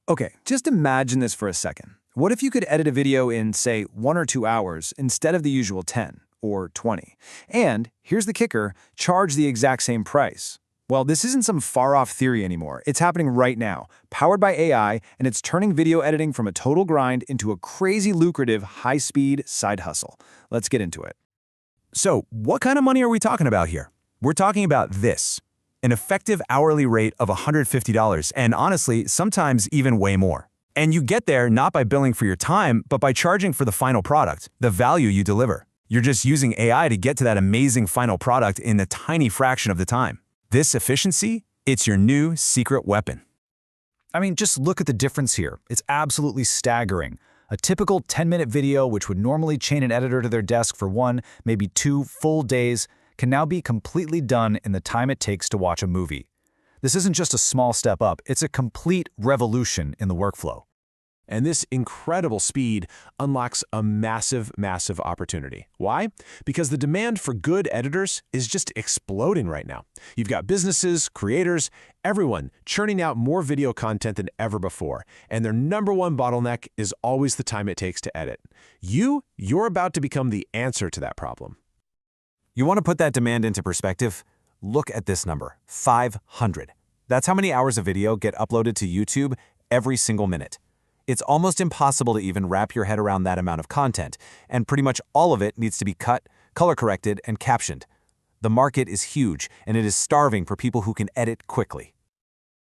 Okay, just imagine this for a second. What if you could edit a video in, say, 1 or 2 hours instead of the usual 10 or 20? And here's the kicker, charge the exact same price. Well, this isn't some far-off theory anymore. It's happening right now, powered by AI, and it's turning video editing from a total grind into a crazy lucrative, high-speed side hustle. Let's get into it. So, what kind of money are we talking about here? We're talking about this. An effective hourly rate of $150, and honestly, sometimes even way more. And you get there not by billing for your time, but by charging for the final product, the value you deliver. You're just using AI to get to that amazing final product in a tiny fraction of the time. This efficiency, it's your new secret weapon. I mean, just look at the difference here. It's absolutely staggering. A typical 10-minute video, which would normally chain an editor to their desk for 1, maybe 2 full days, can now be completely done in the time it takes to watch a movie. This isn't just a small step up, it's a complete revolution in the workflow. And this incredible speed unlocks a massive, massive opportunity. Why? Because the demand for good editors is just exploding right now. You've got businesses, creators, everyone churning out more video content than ever before. And their number one bottleneck is always the time it takes to edit. You're about to become the answer to that problem. You want to put that demand into perspective? Look at this number, 500. That's how many hours of video get uploaded to YouTube every single minute. It's almost impossible to even wrap your head around that amount of content, and pretty much all of it needs to be cut, color-corrected, and captioned. The market is huge, and it is starving for people who can edit quickly.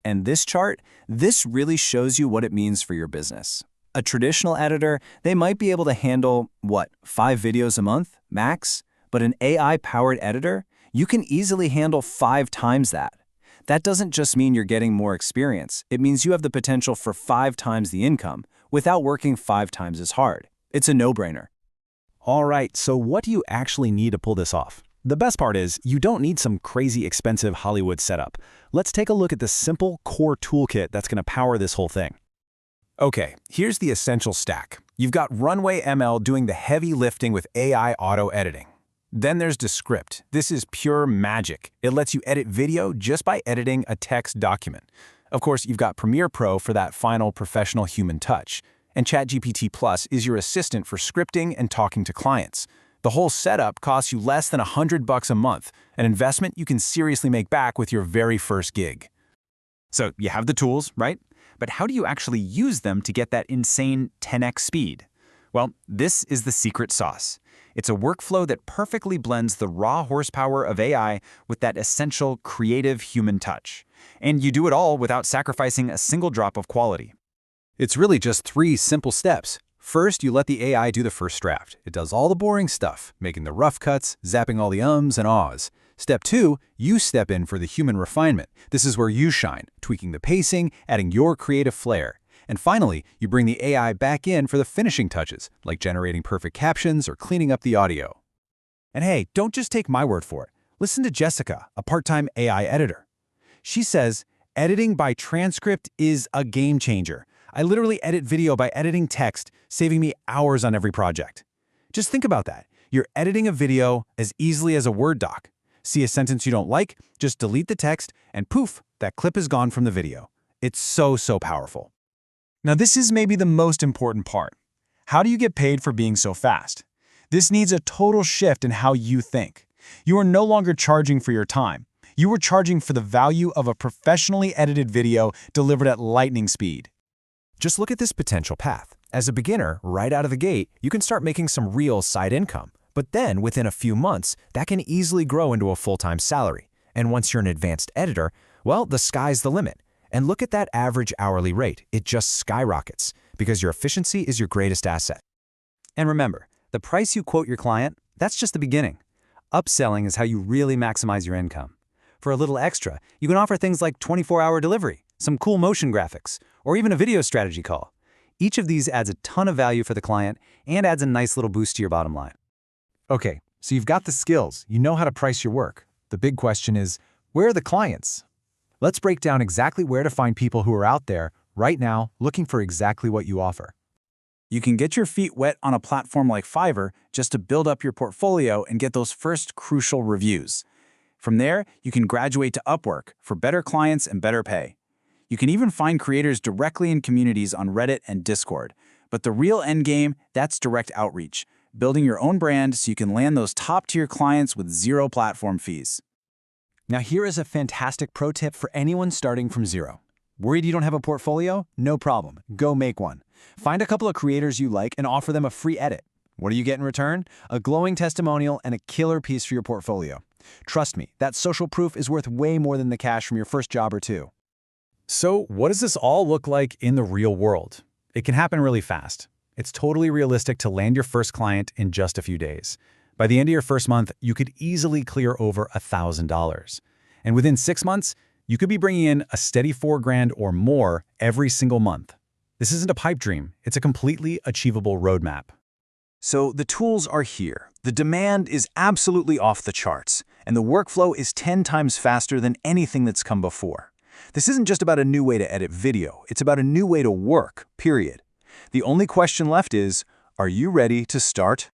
And this chart, this really shows you what it means for your business. A traditional editor, they might be able to handle, 5 videos a month, max? But an AI-powered editor, you can easily handle 5 times that. That doesn't just mean you're getting more experience. It means you have the potential for 5 times the income without working 5 times as hard. It's a no-brainer. All right, so what do you actually need to pull this off? The best part is, you don't need some crazy expensive Hollywood setup. Let's take a look at the simple core toolkit that's going to power this whole thing. Okay, here's the essential stack. You've got Runway ML doing the heavy lifting with AI auto editing. Then there's Descript. This is pure magic. It lets you edit video just by editing a text document. Of course, you've got Premiere Pro for that final professional human touch. And ChatGPT Plus is your assistant for scripting and talking to clients. The whole setup costs you less than $100 a month, an investment you can seriously make back with your very first gig. So you have the tools, right? But how do you actually use them to get that insane 10x speed? Well, this is the secret sauce. It's a workflow that perfectly blends the raw horsepower of AI with that essential creative human touch. And you do it all without sacrificing a single drop of quality. It's really just 3 simple steps. First, you let the AI do the first draft. It does all the boring stuff, making the rough cuts, zapping all the ums and ahs. Step 2, you step in for the human refinement. This is where you shine, tweaking the pacing, adding your creative flair. And finally, you bring the AI back in for the finishing touches, like generating perfect captions or cleaning up the audio. And hey, don't just take my word for it. Listen to Jessica, a part-time AI editor. She says, editing by transcript is a game changer. I literally edit video by editing text, saving me hours on every project. Just think about that. You're editing a video as easily as a Word doc. See a sentence you don't like, just delete the text, and poof, that clip is gone from the video. It's so powerful. Now this is maybe the most important part. How do you get paid for being so fast? This needs a total shift in how you think. You are no longer charging for your time. You are charging for the value of a professionally edited video delivered at lightning speed. Just look at this potential path. As a beginner, right out of the gate, you can start making some real side income. But then, within a few months, that can easily grow into a full-time salary. And once you're an advanced editor, well, the sky's the limit. And look at that average hourly rate. It just skyrockets because your efficiency is your greatest asset. And remember, the price you quote your client, that's just the beginning. Upselling is how you really maximize your income. For a little extra, you can offer things like 24-hour delivery, some cool motion graphics, or even a video strategy call. Each of these adds a ton of value for the client and adds a nice little boost to your bottom line. Okay, so you've got the skills. You know how to price your work. The big question is, where are the clients? Let's break down exactly where to find people who are out there right now looking for exactly what you offer. You can get your feet wet on a platform like Fiverr just to build up your portfolio and get those first crucial reviews. From there, you can graduate to Upwork for better clients and better pay. You can even find creators directly in communities on Reddit and Discord. But the real endgame, that's direct outreach, building your own brand so you can land those top-tier clients with zero platform fees. Now here is a fantastic pro tip for anyone starting from zero. Worried you don't have a portfolio? No problem. Go make one. Find a couple of creators you like and offer them a free edit. What do you get in return? A glowing testimonial and a killer piece for your portfolio. Trust me, that social proof is worth way more than the cash from your first job or two. So what does this all look like in the real world? It can happen really fast. It's totally realistic to land your first client in just a few days. By the end of your first month, you could easily clear over $1,000. And within 6 months, you could be bringing in a steady $4,000 or more every single month. This isn't a pipe dream. It's a completely achievable roadmap. So the tools are here. The demand is absolutely off the charts, and the workflow is 10 times faster than anything that's come before. This isn't just about a new way to edit video. It's about a new way to work, period. The only question left is, are you ready to start?